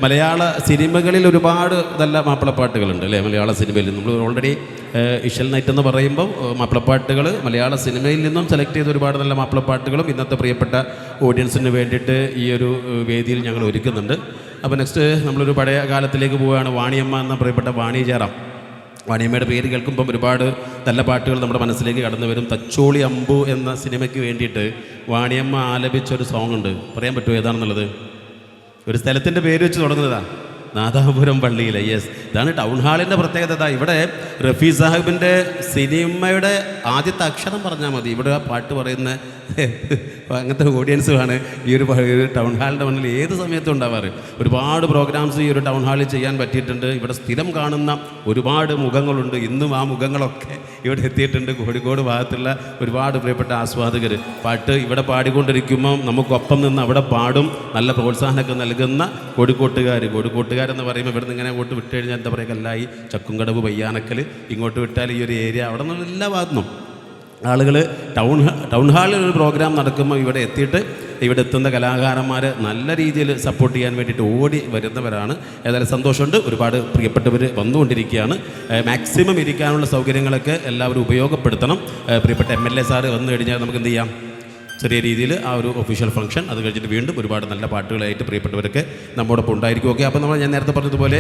മലയാള സിനിമകളിൽ ഒരുപാട് നല്ല മാപ്പിളപ്പാട്ടുകളുണ്ട് അല്ലേ? മലയാള സിനിമയിൽ നമ്മൾ ഓൾറെഡി ഇഷൽ നൈറ്റ് എന്ന് പറയുമ്പോൾ മാപ്പിളപ്പാട്ടുകൾ മലയാള സിനിമയിൽ നിന്നും സെലക്ട് ചെയ്ത ഒരുപാട് നല്ല മാപ്പിളപ്പാട്ടുകളും ഇന്നത്തെ പ്രിയപ്പെട്ട ഓഡിയൻസിന് വേണ്ടിയിട്ട് ഈ ഒരു വേദിയിൽ ഞങ്ങൾ ഒരുക്കുന്നുണ്ട്. അപ്പോൾ നെക്സ്റ്റ് നമ്മളൊരു പഴയ കാലത്തിലേക്ക് പോവുകയാണ്. വാണിയമ്മ എന്ന പ്രിയപ്പെട്ട വാണി ജയറാം. വാണിയമ്മയുടെ പേര് കേൾക്കുമ്പം ഒരുപാട് നല്ല പാട്ടുകൾ നമ്മുടെ മനസ്സിലേക്ക് കടന്നു വരും. തച്ചോളി അമ്പു എന്ന സിനിമയ്ക്ക് വേണ്ടിയിട്ട് വാണിയമ്മ ആലപിച്ചൊരു സോങ് ഉണ്ട്. പറയാൻ പറ്റുമോ ഏതാണെന്നുള്ളത്? ഒരു സ്ഥലത്തിൻ്റെ പേര് വെച്ച് തുടങ്ങുന്നതാണ്, നാദാപുരം പള്ളിയിലെ. യെസ്, ഇതാണ് ടൗൺ ഹാളിൻ്റെ പ്രത്യേകത. ഇവിടെ റഫീ സാഹിബിൻ്റെ സിനിമയുടെ ആദ്യത്തെ അക്ഷരം പറഞ്ഞാൽ മതി, ഇവിടെ ആ പാട്ട് പറയുന്ന അങ്ങനത്തെ ഓഡിയൻസുമാണ് ഈ ഒരു ടൗൺ ഹാളിൻ്റെ മുന്നിൽ ഏത് സമയത്തും ഉണ്ടാവാറ്. ഒരുപാട് പ്രോഗ്രാംസ് ഈ ഒരു ടൗൺ ഹാളിൽ ചെയ്യാൻ പറ്റിയിട്ടുണ്ട്. ഇവിടെ സ്ഥിരം കാണുന്ന ഒരുപാട് മുഖങ്ങളുണ്ട്. ഇന്നും ആ മുഖങ്ങളൊക്കെ ഇവിടെ എത്തിയിട്ടുണ്ട്. കോഴിക്കോട് ഭാഗത്തുള്ള ഒരുപാട് പ്രിയപ്പെട്ട ആസ്വാദകർ പാട്ട് ഇവിടെ പാടിക്കൊണ്ടിരിക്കുമ്പോൾ നമുക്കൊപ്പം നിന്ന് അവിടെ പാടും. നല്ല പ്രോത്സാഹനമൊക്കെ നൽകുന്ന കോഴിക്കോട്ടുകാരെന്ന് പറയുമ്പോൾ ഇവിടെ നിന്ന് ഇങ്ങനെ അങ്ങോട്ട് വിട്ട് കഴിഞ്ഞാൽ എന്താ പറയുക, കല്ലായി, ചക്കുംകടവ്, പയ്യാനക്കൽ, ഇങ്ങോട്ട് വിട്ടാൽ ഈ ഒരു ഏരിയ അവിടെ നിന്നുള്ള എല്ലാ ഭാഗത്തുനിന്നും ആളുകൾ ടൗൺ ഹാളിൽ ഒരു പ്രോഗ്രാം നടക്കുമ്പോൾ ഇവിടെ എത്തിയിട്ട് ഇവിടെ എത്തുന്ന കലാകാരന്മാർ നല്ല രീതിയിൽ സപ്പോർട്ട് ചെയ്യാൻ വേണ്ടിയിട്ട് ഓടി വരുന്നവരാണ്. ഏതായാലും സന്തോഷമുണ്ട്. ഒരുപാട് പ്രിയപ്പെട്ടവർ വന്നുകൊണ്ടിരിക്കുകയാണ്. മാക്സിമം ഇരിക്കാനുള്ള സൗകര്യങ്ങളൊക്കെ എല്ലാവരും ഉപയോഗപ്പെടുത്തണം. പ്രിയപ്പെട്ട MLA സാറ് വന്നു കഴിഞ്ഞാൽ നമുക്ക് എന്ത് ചെയ്യാം, ചെറിയ രീതിയിൽ ആ ഒരു ഒഫീഷ്യൽ ഫംഗ്ഷൻ, അത് കഴിഞ്ഞിട്ട് വീണ്ടും ഒരുപാട് നല്ല പാട്ടുകളായിട്ട് പ്രിയപ്പെട്ടവരൊക്കെ നമ്മോടൊപ്പം ഉണ്ടായിരിക്കും. ഓക്കെ, അപ്പോൾ ഞാൻ നേരത്തെ പറഞ്ഞതുപോലെ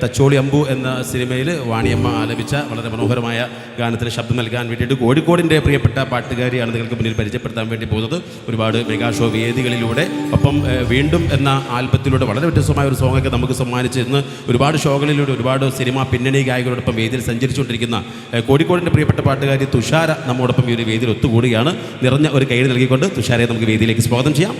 തച്ചോളി അമ്പു എന്ന സിനിമയിൽ വാണിയമ്മ ആലപിച്ച വളരെ മനോഹരമായ ഗാനത്തിന് ശബ്ദം നൽകാൻ വേണ്ടിയിട്ട് കോഴിക്കോടിൻ്റെ പ്രിയപ്പെട്ട പാട്ടുകാരിയാണ് നിങ്ങൾക്ക് മുന്നിൽ പരിചയപ്പെടുത്താൻ വേണ്ടി പോകുന്നത്. ഒരുപാട് മെഗാ ഷോ വേദികളിലൂടെ, ഒപ്പം വീണ്ടും എന്ന ആൽബത്തിലൂടെ വളരെ വ്യത്യസ്തമായ ഒരു സോങ്ങൊക്കെ നമുക്ക് സമ്മാനിച്ച് ഇന്ന് ഒരുപാട് ഷോകളിലൂടെ ഒരുപാട് സിനിമ പിന്നണി ഗായകരോടൊപ്പം വേദിയിൽ സഞ്ചരിച്ചുകൊണ്ടിരിക്കുന്ന കോഴിക്കോടിൻ്റെ പ്രിയപ്പെട്ട പാട്ടുകാരി തുഷാര നമ്മോടൊപ്പം ഈ ഒരു വേദിയിൽ ഒത്തുകൂടുകയാണ്. നിറഞ്ഞ ഒരു കൈ നൽകി കൊണ്ട് തുഷാരയെ നമുക്ക് വേദിയിലേക്ക് സ്വാഗതം ചെയ്യാം.